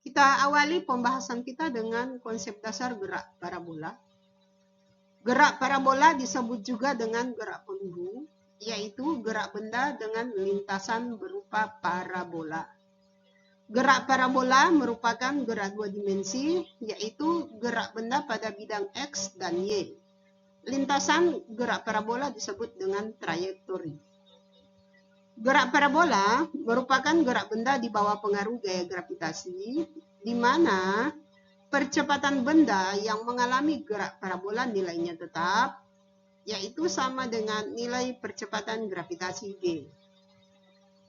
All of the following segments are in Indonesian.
Kita awali pembahasan kita dengan konsep dasar gerak parabola. Gerak parabola disebut juga dengan gerak peluru, yaitu gerak benda dengan lintasan berupa parabola. Gerak parabola merupakan gerak dua dimensi, yaitu gerak benda pada bidang X dan Y. Lintasan gerak parabola disebut dengan trayektori. Gerak parabola merupakan gerak benda di bawah pengaruh gaya gravitasi, di mana percepatan benda yang mengalami gerak parabola nilainya tetap, yaitu sama dengan nilai percepatan gravitasi G.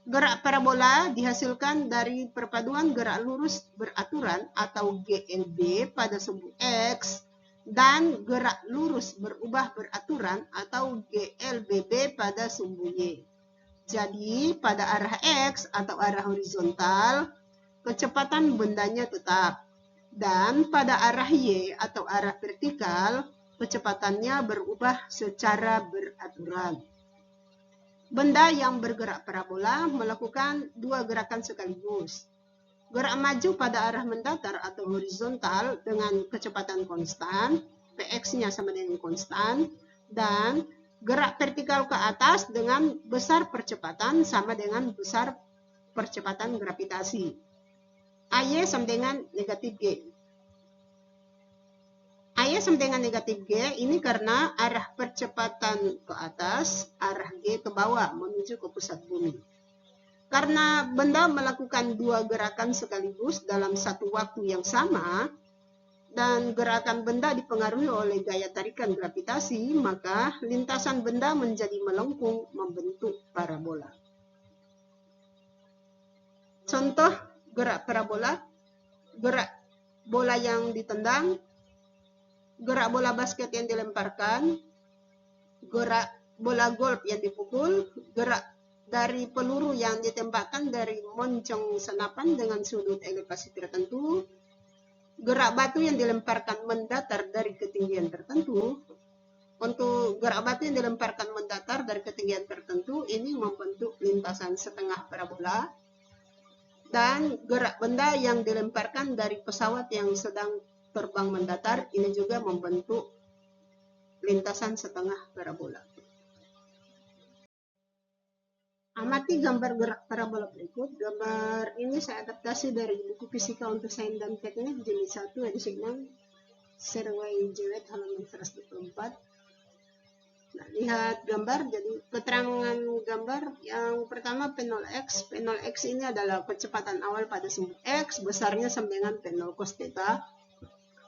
Gerak parabola dihasilkan dari perpaduan gerak lurus beraturan atau GLB pada sumbu X dan gerak lurus berubah beraturan atau GLBB pada sumbu Y. Jadi, pada arah X atau arah horizontal, kecepatan bendanya tetap. Dan pada arah Y atau arah vertikal, kecepatannya berubah secara beraturan. Benda yang bergerak parabola melakukan dua gerakan sekaligus. Gerak maju pada arah mendatar atau horizontal dengan kecepatan konstan, Px-nya sama dengan konstan, dan gerak vertikal ke atas dengan besar percepatan sama dengan besar percepatan gravitasi. AY sama dengan negatif G. AY sama dengan negatif G ini karena arah percepatan ke atas, arah G ke bawah menuju ke pusat bumi. Karena benda melakukan dua gerakan sekaligus dalam satu waktu yang sama, dan gerakan benda dipengaruhi oleh gaya tarikan gravitasi, maka lintasan benda menjadi melengkung membentuk parabola. Contoh gerak parabola, gerak bola yang ditendang, gerak bola basket yang dilemparkan, gerak bola golf yang dipukul, gerak dari peluru yang ditembakkan dari moncong senapan dengan sudut elevasi tertentu, gerak batu yang dilemparkan mendatar dari ketinggian tertentu. Untuk gerak batu yang dilemparkan mendatar dari ketinggian tertentu, ini membentuk lintasan setengah parabola. Dan gerak benda yang dilemparkan dari pesawat yang sedang terbang mendatar, ini juga membentuk lintasan setengah parabola. Amati gambar gerak parabola berikut. Gambar ini saya adaptasi dari buku Fisika untuk Sains dan Teknik jilid 1 edisi 6 Serway Jewet halaman 124. Nah, lihat gambar. Jadi keterangan gambar yang pertama P0 X. P0 X ini adalah kecepatan awal pada sumbu X, besarnya sama dengan P0 cos theta.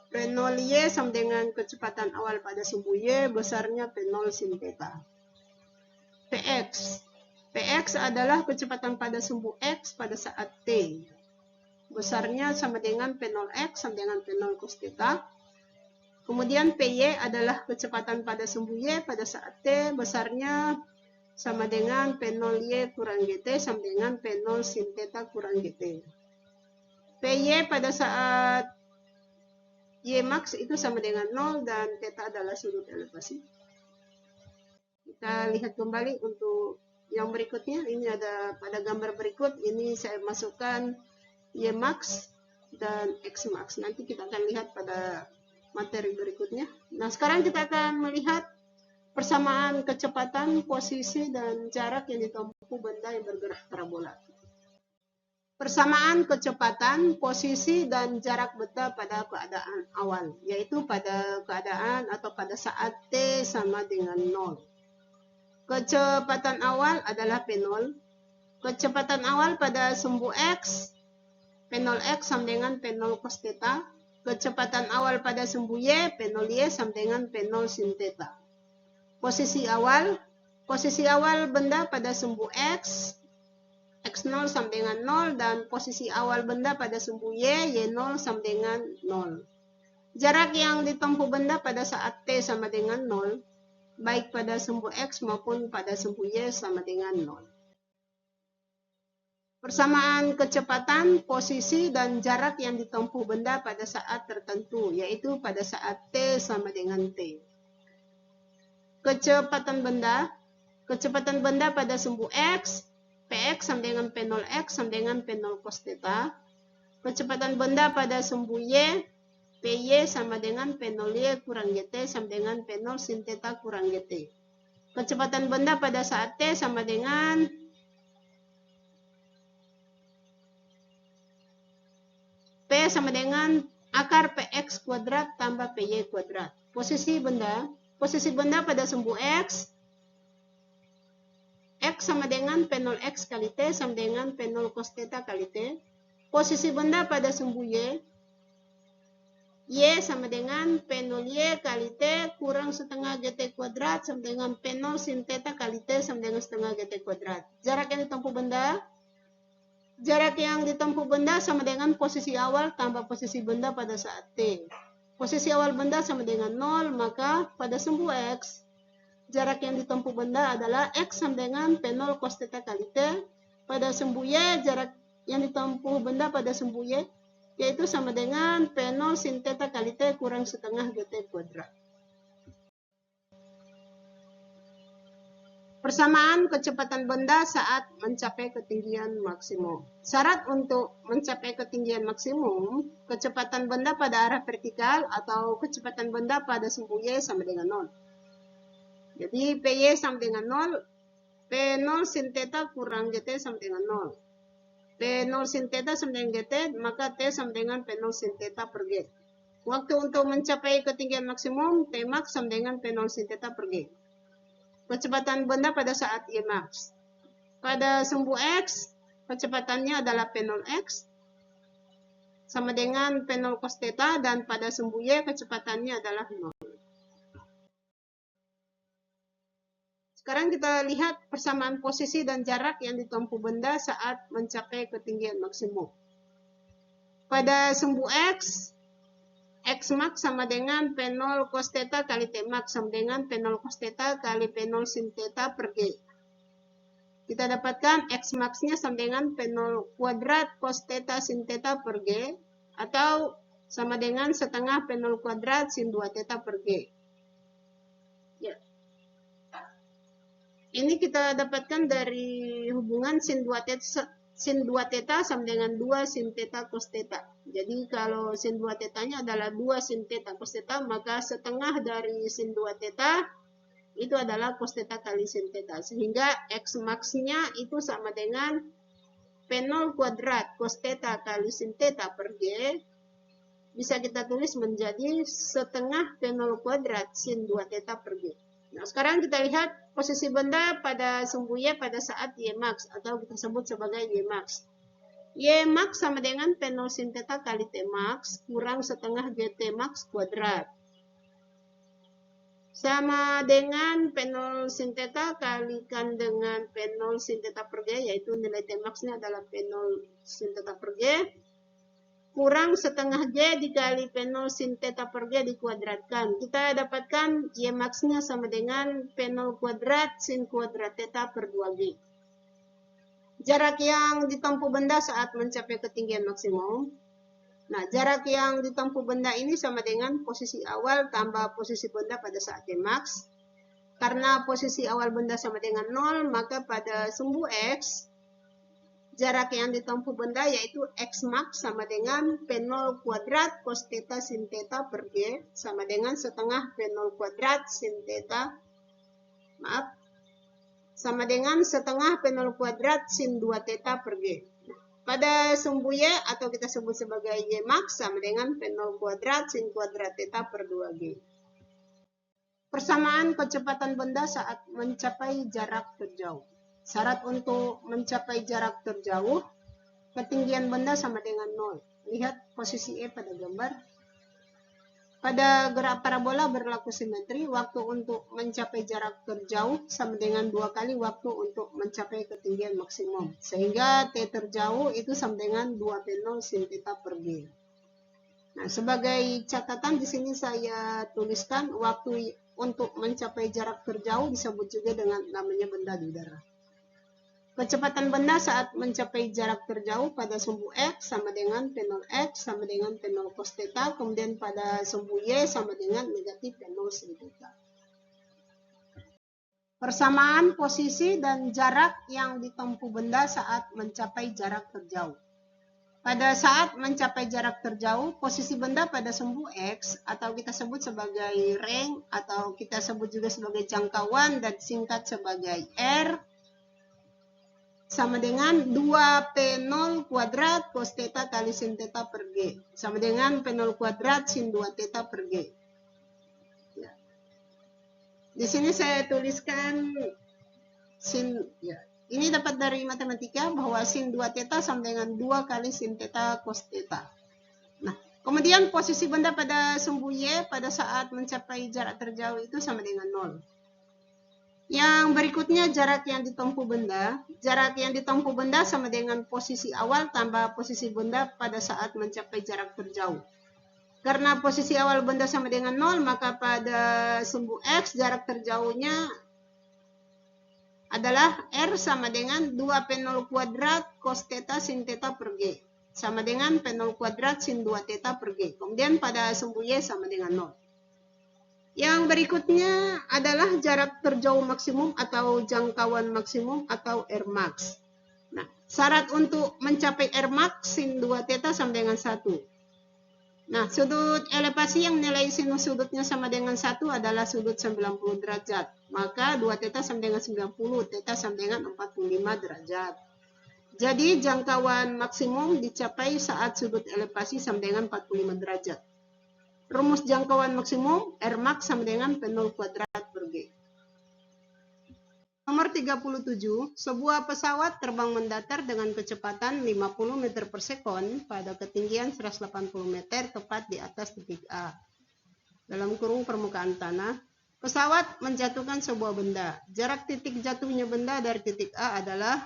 P0 Y sama dengan kecepatan awal pada sumbu Y, besarnya P0 sin theta. Px. Px adalah kecepatan pada sumbu X pada saat T. Besarnya sama dengan P0X sama dengan P0 cos theta. Kemudian Py adalah kecepatan pada sumbu Y pada saat T. Besarnya sama dengan P0Y kurang GT sama dengan P0 sin theta kurang GT. Py pada saat Y max itu sama dengan 0 dan theta adalah sudut elevasi. Kita lihat kembali untuk yang berikutnya. Ini ada pada gambar berikut, ini saya masukkan Y max dan X max. Nanti kita akan lihat pada materi berikutnya. Nah, sekarang kita akan melihat persamaan kecepatan, posisi, dan jarak yang ditempuh benda yang bergerak parabola. Persamaan kecepatan, posisi, dan jarak benda pada keadaan awal, yaitu pada keadaan atau pada saat T sama dengan 0. Kecepatan awal adalah P0. Kecepatan awal pada sumbu X, P0X sama dengan P0 cos theta. Kecepatan awal pada sumbu Y, P0Y sama dengan P0 sin theta. Posisi awal benda pada sumbu X, X0 sama dengan 0, dan posisi awal benda pada sumbu Y, Y0 sama dengan 0. Jarak yang ditempuh benda pada saat T sama dengan 0, baik pada sumbu X maupun pada sumbu Y sama dengan 0. Persamaan kecepatan, posisi, dan jarak yang ditempuh benda pada saat tertentu, yaitu pada saat T sama dengan T. Kecepatan benda pada sumbu X, Px sama dengan P0X sama dengan P0 cos theta. Kecepatan benda pada sumbu Y, PY sama dengan P0Y kurang GT sama dengan P0 sin theta kurang GT. Kecepatan benda pada saat T sama dengan P sama dengan akar PX kuadrat tambah PY kuadrat. Posisi benda pada sumbu X sama dengan P0X kali T sama dengan P0 cos theta kali T. Posisi benda pada sumbu Y sama dengan P0Y kali T kurang setengah GT kuadrat sama dengan P0 sin theta kali T sama dengan setengah GT kuadrat. Jarak yang ditempuh benda sama dengan posisi awal tambah posisi benda pada saat T. Posisi awal benda sama dengan 0, maka pada sumbu X, jarak yang ditempuh benda adalah X sama dengan P0 cos theta kali T. Pada sumbu Y, jarak yang ditempuh benda pada sumbu Y yaitu sama dengan P0 sin theta kali T kurang setengah GT kuadrat. Persamaan kecepatan benda saat mencapai ketinggian maksimum. Syarat untuk mencapai ketinggian maksimum, kecepatan benda pada arah vertikal atau kecepatan benda pada sumbu Y sama dengan 0. Jadi PY sama dengan 0, P0 sin theta kurang GT sama dengan 0. P0 sin theta sama dengan GT, maka T sama dengan P0 sin theta per G. Waktu untuk mencapai ketinggian maksimum, T max sama dengan P0 sin theta per G. Kecepatan benda pada saat Y max. Pada sumbu X, kecepatannya adalah P0X sama dengan P0 cos theta, dan pada sumbu Y kecepatannya adalah 0. Sekarang kita lihat persamaan posisi dan jarak yang ditempuh benda saat mencapai ketinggian maksimum. Pada sumbu X max sama dengan P0 cos theta kali T max sama dengan P0 cos theta kali P0 sin theta per G. Kita dapatkan X max-nya sama dengan P0 kuadrat cos theta sin theta per G, atau sama dengan setengah P0 kuadrat sin 2 theta per G. Ya. Ini kita dapatkan dari hubungan sin 2 theta sama dengan 2 sin theta cos theta. Jadi kalau sin 2 theta-nya adalah 2 sin theta cos theta, maka setengah dari sin 2 theta itu adalah cos theta kali sin theta. Sehingga X max-nya itu sama dengan P0 kuadrat cos theta kali sin theta per G. Bisa kita tulis menjadi setengah P0 kuadrat sin 2 theta per G. Nah, sekarang kita lihat posisi benda pada sumbu Y pada saat Y max, atau kita sebut sebagai Y max. Y max sama dengan P0 sin theta kali T max kurang setengah GT max kuadrat. Sama dengan P0 sin theta kalikan dengan P0 sin theta per G, yaitu nilai T max-nya adalah P0 sin theta per G, kurang setengah G dikali P0 sin theta per G dikuadratkan. Kita dapatkan Y max-nya sama dengan P0 kuadrat sin kuadrat theta per 2G. Jarak yang ditempuh benda saat mencapai ketinggian maksimum. Nah, jarak yang ditempuh benda ini sama dengan posisi awal tambah posisi benda pada saat Y max. Karena posisi awal benda sama dengan 0, maka pada sumbu X, jarak yang ditempuh benda yaitu X max sama dengan P0 kuadrat cos theta sin theta per G sama dengan setengah P0 kuadrat sin theta, sama dengan setengah P0 kuadrat sin 2 theta per G. Pada sumbu Y, atau kita sebut sebagai Y max, sama dengan P0 kuadrat sin kuadrat theta per 2G. Persamaan kecepatan benda saat mencapai jarak terjauh. Syarat untuk mencapai jarak terjauh, ketinggian benda sama dengan 0. Lihat posisi E pada gambar. Pada gerak parabola berlaku simetri, waktu untuk mencapai jarak terjauh sama dengan 2 kali waktu untuk mencapai ketinggian maksimum. Sehingga T terjauh itu sama dengan 2P0 sin theta per G. Nah, sebagai catatan di sini saya tuliskan waktu untuk mencapai jarak terjauh disebut juga dengan namanya benda di udara. Kecepatan benda saat mencapai jarak terjauh pada sumbu X sama dengan P0X sama dengan P0 cos theta, kemudian pada sumbu Y sama dengan negatif P0 sin theta. Persamaan posisi dan jarak yang ditempuh benda saat mencapai jarak terjauh. Pada saat mencapai jarak terjauh, posisi benda pada sumbu X atau kita sebut sebagai range atau kita sebut juga sebagai jangkauan dan singkat sebagai R sama dengan 2P0 kuadrat cos theta kali sin theta per G sama dengan P0 kuadrat sin 2 theta per G. Ya. Di sini saya tuliskan sin, ya. Ini dapat dari matematika bahwa sin 2 theta sama dengan 2 kali sin theta cos theta. Nah, kemudian posisi benda pada sumbu Y pada saat mencapai jarak terjauh itu sama dengan 0. Yang berikutnya jarak yang ditempuh benda. Jarak yang ditempuh benda sama dengan posisi awal tambah posisi benda pada saat mencapai jarak terjauh. Karena posisi awal benda sama dengan 0, maka pada sumbu X jarak terjauhnya adalah R sama dengan 2P0 kuadrat cos theta sin theta per G. Sama dengan P0 kuadrat sin 2 theta per G. Kemudian pada sumbu Y sama dengan 0. Yang berikutnya adalah jarak terjauh maksimum atau jangkauan maksimum atau Rmax. Nah, syarat untuk mencapai Rmax sin 2 theta sama dengan 1. Nah, sudut elevasi yang nilai sinus sudutnya sama dengan 1 adalah sudut 90 derajat. Maka 2 theta sama dengan 90, theta sama dengan 45 derajat. Jadi jangkauan maksimum dicapai saat sudut elevasi sama dengan 45 derajat. Rumus jangkauan maksimum Rmax sama dengan P0 kuadrat per G. Nomor 37, sebuah pesawat terbang mendatar dengan kecepatan 50 meter per sekon pada ketinggian 180 meter tepat di atas titik A. Dalam kurung permukaan tanah, pesawat menjatuhkan sebuah benda. Jarak titik jatuhnya benda dari titik A adalah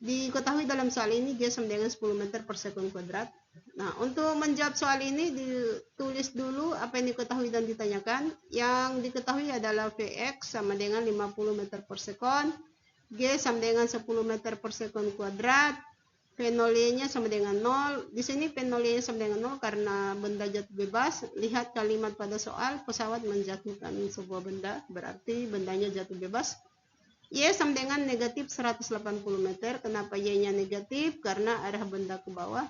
diketahui dalam soal ini G sama dengan 10 meter per sekon kuadrat. Nah, untuk menjawab soal ini ditulis dulu apa yang diketahui dan ditanyakan. Yang diketahui adalah Vx sama dengan 50 meter per sekon, G sama dengan 10 meter per sekon kuadrat, P0-nya sama dengan 0. Di sini P0-nya sama dengan 0 karena benda jatuh bebas. Lihat kalimat pada soal, pesawat menjatuhkan sebuah benda, berarti bendanya jatuh bebas. Y sama dengan negatif 180 meter. Kenapa Y-nya negatif? Karena arah benda ke bawah.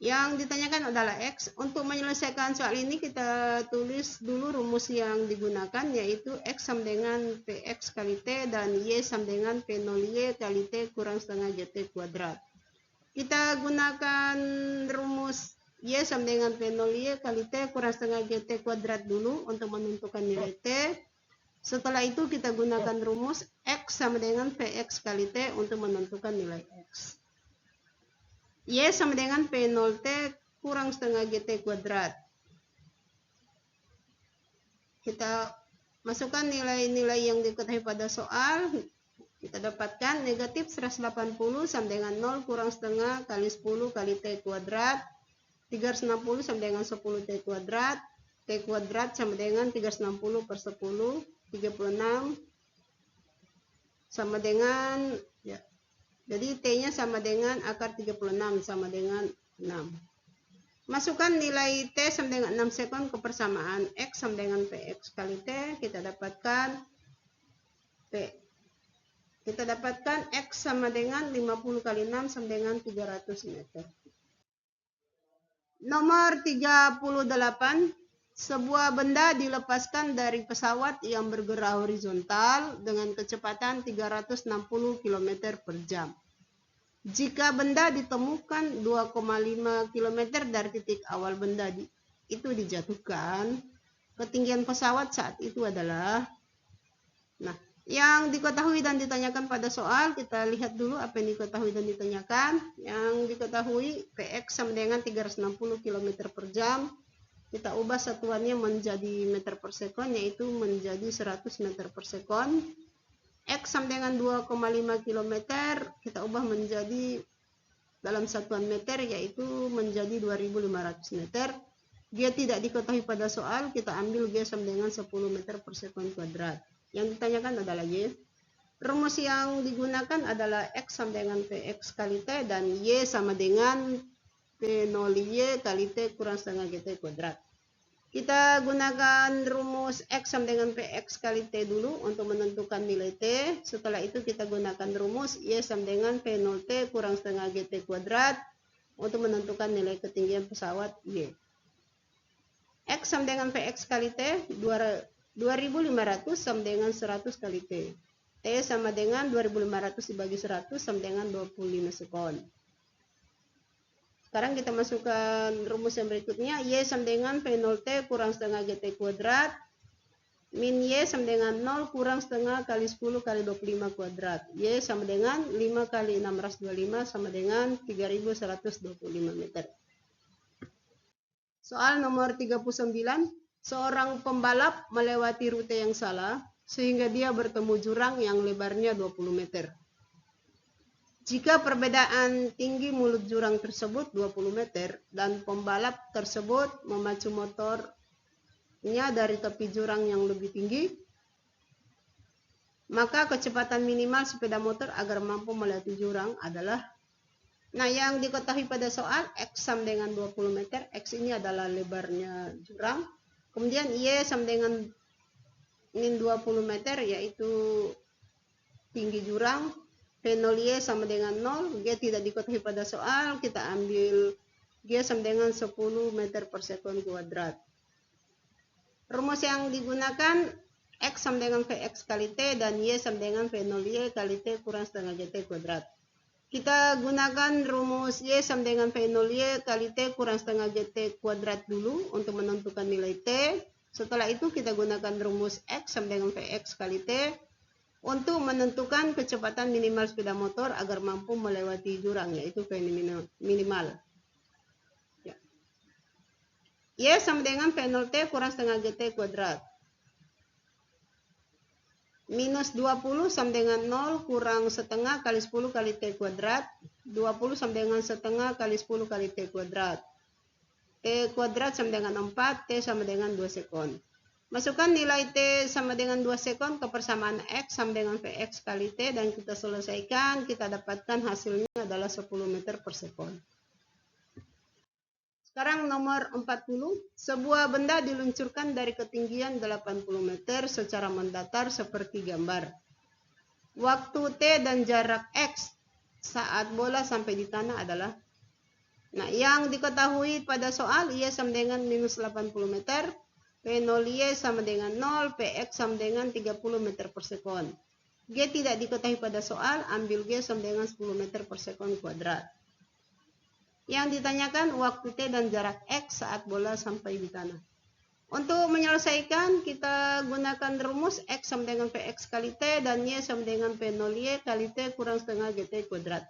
Yang ditanyakan adalah X. Untuk menyelesaikan soal ini kita tulis dulu rumus yang digunakan, yaitu X sama dengan Px kali T dan Y sama dengan P0Y kali T kurang setengah GT kuadrat. Kita gunakan rumus Y sama dengan P0Y kali T kurang setengah GT kuadrat dulu untuk menentukan nilai T. Setelah itu kita gunakan rumus X sama dengan Px kali T untuk menentukan nilai X. Y sama dengan P0T kurang setengah GT kuadrat. Kita masukkan nilai-nilai yang diketahui pada soal. Kita dapatkan negatif 180 sama dengan 0 kurang setengah kali 10 kali T kuadrat. 360 sama dengan 10 T kuadrat. T kuadrat sama dengan 360 per 10, 36 sama dengan, ya, jadi T-nya sama dengan akar 36 sama dengan 6. Masukkan nilai T sama dengan 6 sekon ke persamaan X sama dengan Px kali T. Kita dapatkan X sama dengan 50 kali 6 sama dengan 300 meter. Nomor 38. Sebuah benda dilepaskan dari pesawat yang bergerak horizontal dengan kecepatan 360 km per jam. Jika benda ditemukan 2,5 km dari titik awal benda itu dijatuhkan, ketinggian pesawat saat itu adalah, nah, yang diketahui dan ditanyakan pada soal, kita lihat dulu apa yang diketahui dan ditanyakan. Yang diketahui Px sama dengan 360 km per jam. Kita ubah satuannya menjadi meter per sekon, yaitu menjadi 100 meter per sekon. X sama dengan 2,5 km, kita ubah menjadi dalam satuan meter, yaitu menjadi 2.500 meter. G tidak diketahui pada soal, kita ambil G sama dengan 10 meter per sekon kuadrat. Yang ditanyakan adalah Y. Rumus yang digunakan adalah X sama dengan Px kali T dan Y sama dengan P0Y kali T kurang setengah GT kuadrat. Kita gunakan rumus X sama dengan PX kali T dulu untuk menentukan nilai T. Setelah itu kita gunakan rumus Y sama dengan V0T kurang setengah GT kuadrat untuk menentukan nilai ketinggian pesawat Y. X sama dengan PX kali T, 2500 sama dengan 100 kali T. T sama dengan 2500 dibagi 100 sama dengan 25 sekon. Sekarang kita masukkan rumus yang berikutnya. Y sama dengan V0T kurang setengah GT kuadrat. Min Y sama dengan 0 kurang setengah kali 10 kali 25 kuadrat. Y sama dengan 5 kali 625 sama dengan 3125 meter. Soal nomor 39. Seorang pembalap melewati rute yang salah sehingga dia bertemu jurang yang lebarnya 20 meter. Jika perbedaan tinggi mulut jurang tersebut 20 meter dan pembalap tersebut memacu motornya dari tepi jurang yang lebih tinggi, maka kecepatan minimal sepeda motor agar mampu melewati jurang adalah, nah yang diketahui pada soal X sama dengan 20 meter, X ini adalah lebarnya jurang, kemudian Y sama dengan min 20 meter yaitu tinggi jurang, V0Y sama dengan 0, G tidak diketahui pada soal, kita ambil G sama dengan 10 meter per sekon kuadrat. Rumus yang digunakan X sama dengan Vx kali T dan Y sama dengan V0Y kali T kurang setengah GT kuadrat. Kita gunakan rumus Y sama dengan V0Y kali T kurang setengah GT kuadrat dulu untuk menentukan nilai T. Setelah itu kita gunakan rumus X sama dengan Vx kali T untuk menentukan kecepatan minimal sepeda motor agar mampu melewati jurang, yaitu V minimal. Ya. Y sama dengan V0T kurang setengah GT kuadrat. Minus 20 sama dengan 0 kurang setengah kali 10 kali T kuadrat. 20 sama dengan setengah kali 10 kali T kuadrat. T kuadrat sama dengan 4, T sama dengan 2 sekon. Masukkan nilai T sama dengan 2 sekon ke persamaan X sama dengan Vx kali T dan kita selesaikan, kita dapatkan hasilnya adalah 10 meter per sekon. Sekarang nomor 40, sebuah benda diluncurkan dari ketinggian 80 meter secara mendatar seperti gambar. Waktu T dan jarak X saat bola sampai di tanah adalah, nah yang diketahui pada soal Y sama dengan minus 80 meter, V0Y sama dengan 0, Px sama dengan 30 meter per sekon. G tidak diketahui pada soal, ambil G sama dengan 10 meter per sekon kuadrat. Yang ditanyakan waktu T dan jarak X saat bola sampai di tanah. Untuk menyelesaikan, kita gunakan rumus X sama dengan Px kali T dan Y sama dengan V0Y kali T kurang setengah GT kuadrat.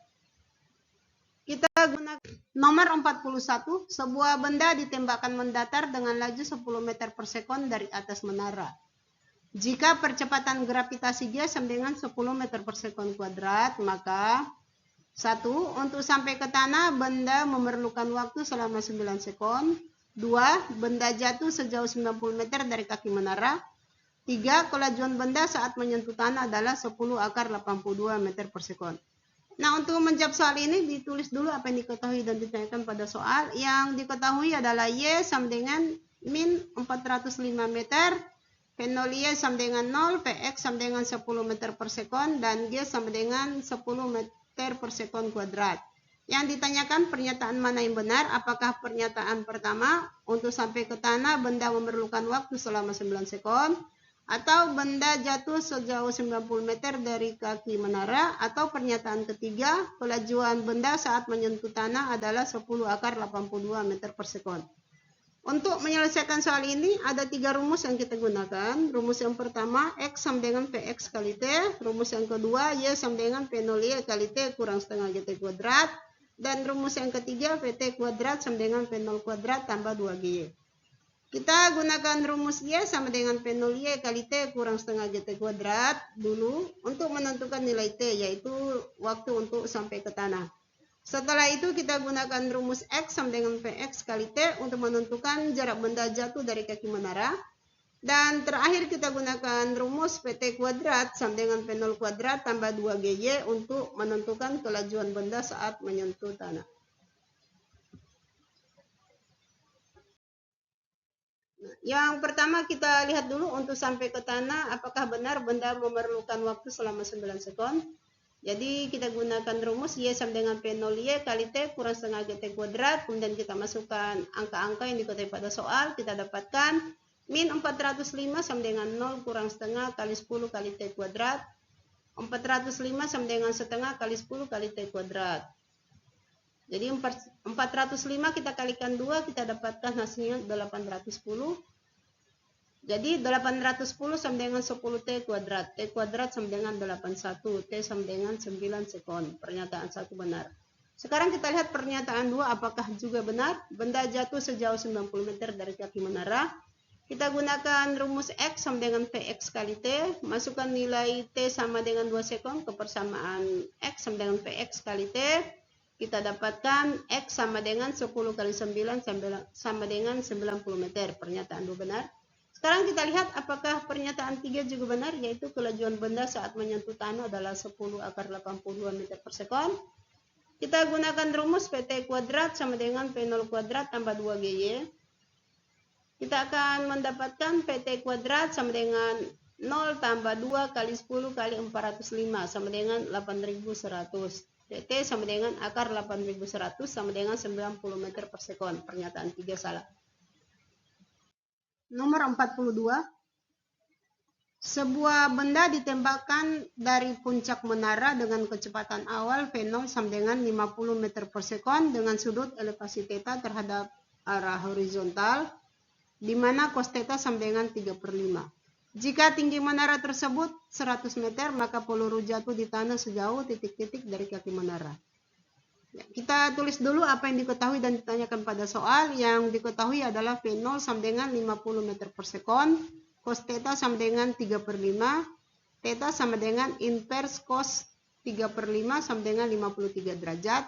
Kita gunakan nomor 41, sebuah benda ditembakkan mendatar dengan laju 10 meter per sekon dari atas menara. Jika percepatan gravitasi dia sama dengan 10 meter per sekon kuadrat, maka 1. Untuk sampai ke tanah, benda memerlukan waktu selama 9 sekon. 2. Benda jatuh sejauh 90 meter dari kaki menara. 3. Kelajuan benda saat menyentuh tanah adalah 10 akar 82 meter per sekon. Nah, untuk menjawab soal ini ditulis dulu apa yang diketahui dan ditanyakan pada soal. Yang diketahui adalah Y sama dengan min 405 meter, V0Y sama dengan 0, Px sama dengan 10 meter per sekon, dan G sama dengan 10 meter per sekon kuadrat. Yang ditanyakan pernyataan mana yang benar, apakah pernyataan pertama, untuk sampai ke tanah benda memerlukan waktu selama 9 sekon, atau benda jatuh sejauh 90 meter dari kaki menara, atau pernyataan ketiga, kelajuan benda saat menyentuh tanah adalah 10 akar 82 meter per sekon. Untuk menyelesaikan soal ini, ada 3 rumus yang kita gunakan. Rumus yang pertama, X sama dengan Px kali T. Rumus yang kedua, Y sama dengan V0Y kali T kurang setengah GT kuadrat. Dan rumus yang ketiga, Vt kuadrat sama dengan V0 kuadrat tambah 2GY. Kita gunakan rumus Y sama dengan V0Y kali T kurang setengah GT kuadrat dulu untuk menentukan nilai T, yaitu waktu untuk sampai ke tanah. Setelah itu kita gunakan rumus X sama dengan Vx kali T untuk menentukan jarak benda jatuh dari kaki menara. Dan terakhir kita gunakan rumus Vt kuadrat sama dengan V0 kuadrat tambah 2GY untuk menentukan kelajuan benda saat menyentuh tanah. Nah, yang pertama kita lihat dulu untuk sampai ke tanah, apakah benar benda memerlukan waktu selama 9 sekon. Jadi kita gunakan rumus Y sama dengan P0Y kali T kurang setengah GT kuadrat. Kemudian kita masukkan angka-angka yang diketahui pada soal. Kita dapatkan min 405 sama dengan 0 kurang setengah kali 10 kali T kuadrat. 405 sama dengan setengah kali 10 kali T kuadrat. Jadi 405 kita kalikan 2, kita dapatkan hasilnya 810. Jadi 810 sama dengan 10 T kuadrat. T kuadrat sama dengan 81. T sama dengan 9 sekon. Pernyataan 1 benar. Sekarang kita lihat pernyataan 2 apakah juga benar. Benda jatuh sejauh 90 meter dari kaki menara. Kita gunakan rumus X sama dengan Px kali T. Masukkan nilai T sama dengan 2 sekon ke persamaan X sama dengan Px kali T. Kita dapatkan X sama dengan 10 kali 9 sama dengan 90 meter. Pernyataan 2 benar. Sekarang kita lihat apakah pernyataan 3 juga benar, yaitu kelajuan benda saat menyentuh tanah adalah 10 akar 82 meter per sekon. Kita gunakan rumus PT kuadrat sama dengan P0 kuadrat tambah 2GY. Kita akan mendapatkan PT kuadrat sama dengan 0 tambah 2 kali 10 kali 405 sama dengan 8100. PT sama dengan akar 8100 sama dengan 90 meter per sekon. Pernyataan 3 salah. Nomor 42. Sebuah benda ditembakkan dari puncak menara dengan kecepatan awal V0 sama dengan 50 meter per sekon dengan sudut elevasi θ terhadap arah horizontal, di mana cos θ sama dengan 3/5. Jika tinggi menara tersebut 100 meter, maka peluru jatuh di tanah sejauh titik-titik dari kaki menara. Ya, kita tulis dulu apa yang diketahui dan ditanyakan pada soal. Yang diketahui adalah V0 sama dengan 50 meter per sekon, cos θ sama dengan 3/5, θ sama dengan inverse cos 3/5 sama dengan 53 derajat,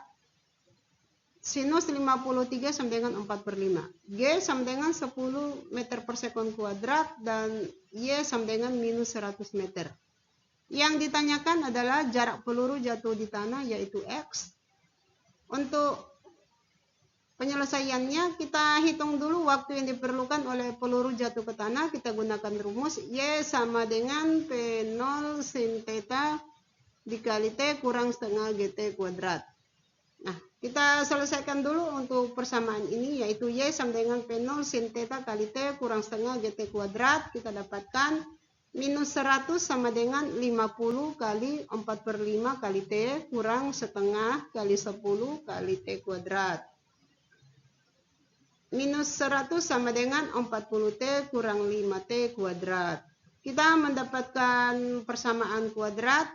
sinus 53 sama dengan 4/5, G sama dengan 10 meter per sekon kuadrat, dan Y sama dengan minus 100 meter. Yang ditanyakan adalah jarak peluru jatuh di tanah, yaitu X. Untuk penyelesaiannya kita hitung dulu waktu yang diperlukan oleh peluru jatuh ke tanah. Kita gunakan rumus Y sama dengan P0 sin θ dikali T kurang setengah GT kuadrat. Nah, kita selesaikan dulu untuk persamaan ini, yaitu Y sama dengan P0 sin θ kali T kurang setengah GT kuadrat. Kita dapatkan minus 100 sama dengan 50 kali 4/5 kali T kurang setengah kali 10 kali T kuadrat. Minus 100 sama dengan 40T kurang 5T kuadrat. Kita mendapatkan persamaan kuadrat.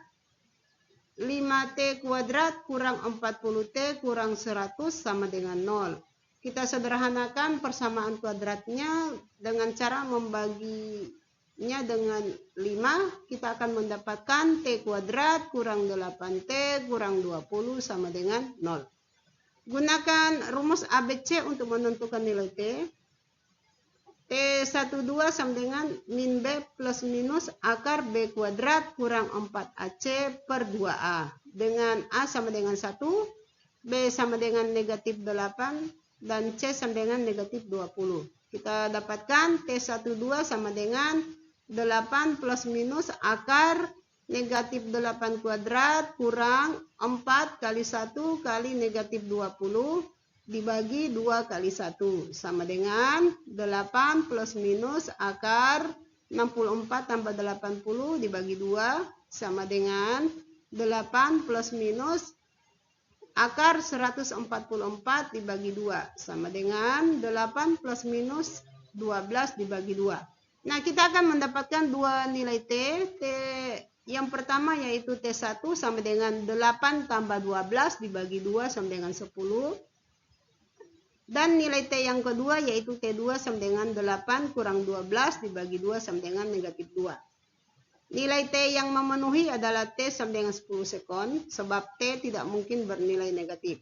5T kuadrat kurang 40T kurang 100 sama dengan 0. Kita sederhanakan persamaan kuadratnya dengan cara membagi dengan 5, kita akan mendapatkan T kuadrat kurang 8T kurang 20 sama dengan 0. Gunakan rumus ABC untuk menentukan nilai T. T12 sama dengan min B plus minus akar B kuadrat kurang 4AC per 2A. Dengan A sama dengan 1, B sama dengan negatif 8, dan C sama dengan negatif 20. Kita dapatkan T12 sama dengan 8 plus minus akar negatif 8 kuadrat kurang 4 kali 1 kali negatif 20 dibagi 2 kali 1 sama dengan 8 plus minus akar 64 tambah 80 dibagi 2 sama dengan 8 plus minus akar 144 dibagi 2 sama dengan 8 plus minus 12 dibagi 2. Nah, kita akan mendapatkan dua nilai T. Yang pertama yaitu T1 sama dengan 8 tambah 12 dibagi 2 sama dengan 10. Dan nilai T yang kedua yaitu T2 sama dengan 8 kurang 12 dibagi 2 sama dengan negatif 2. Nilai T yang memenuhi adalah T sama dengan 10 sekon, sebab T tidak mungkin bernilai negatif.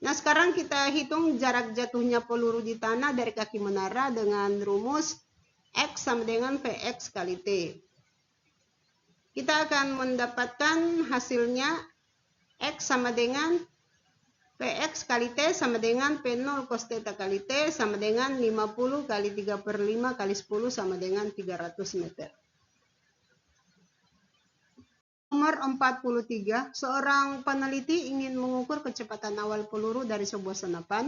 Nah, sekarang kita hitung jarak jatuhnya peluru di tanah dari kaki menara dengan rumus X sama dengan Px kali T. Kita akan mendapatkan hasilnya X sama dengan Px kali T sama dengan P0 cos theta kali T sama dengan 50 kali 3/5 kali 10 sama dengan 300 meter. Nomor 43, seorang peneliti ingin mengukur kecepatan awal peluru dari sebuah senapan.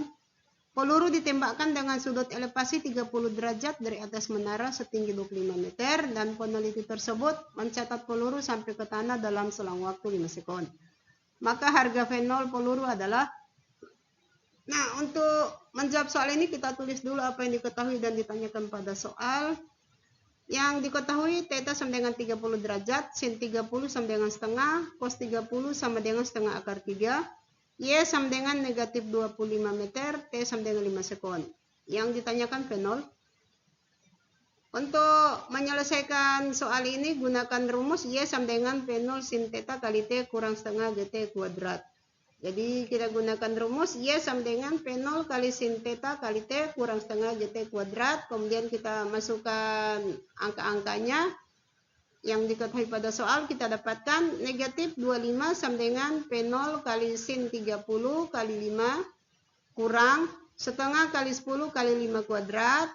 Peluru ditembakkan dengan sudut elevasi 30 derajat dari atas menara setinggi 25 meter dan peneliti tersebut mencatat peluru sampai ke tanah dalam selang waktu 5 sekon. Maka harga V0 peluru adalah. Nah, untuk menjawab soal ini kita tulis dulu apa yang diketahui dan ditanyakan pada soal. Yang diketahui theta sama dengan 30 derajat, sin 30 sama dengan setengah, cos 30 sama dengan setengah akar 3, Y sama dengan negatif 25 meter, T sama dengan 5 sekon. Yang ditanyakan V0. Untuk menyelesaikan soal ini gunakan rumus Y sama dengan V0 sin theta kali T kurang setengah GT kuadrat. Jadi kita gunakan rumus Y sama dengan V0 kali sin theta kali T kurang setengah GT kuadrat. Kemudian kita masukkan angka-angkanya. Yang diketahui pada soal kita dapatkan negatif 25 sama dengan P0 kali sin 30 kali 5 kurang setengah kali 10 kali 5 kuadrat.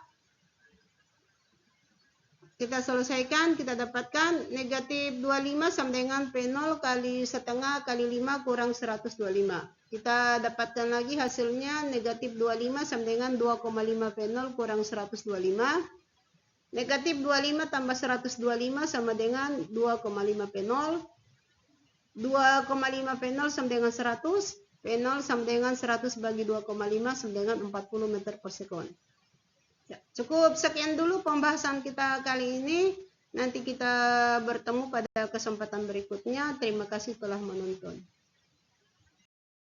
Kita selesaikan, kita dapatkan negatif 25 sama dengan P0 kali setengah kali 5 kurang 125. Kita dapatkan lagi hasilnya negatif 25 sama dengan 2,5 P0 kurang 125. Negatif 25 tambah 125 sama dengan 2,5 P0. 2,5 P0 sama dengan 100. P0 sama dengan 100 bagi 2,5 sama dengan 40 meter per sekon. Ya, cukup sekian dulu pembahasan kita kali ini. Nanti kita bertemu pada kesempatan berikutnya. Terima kasih telah menonton.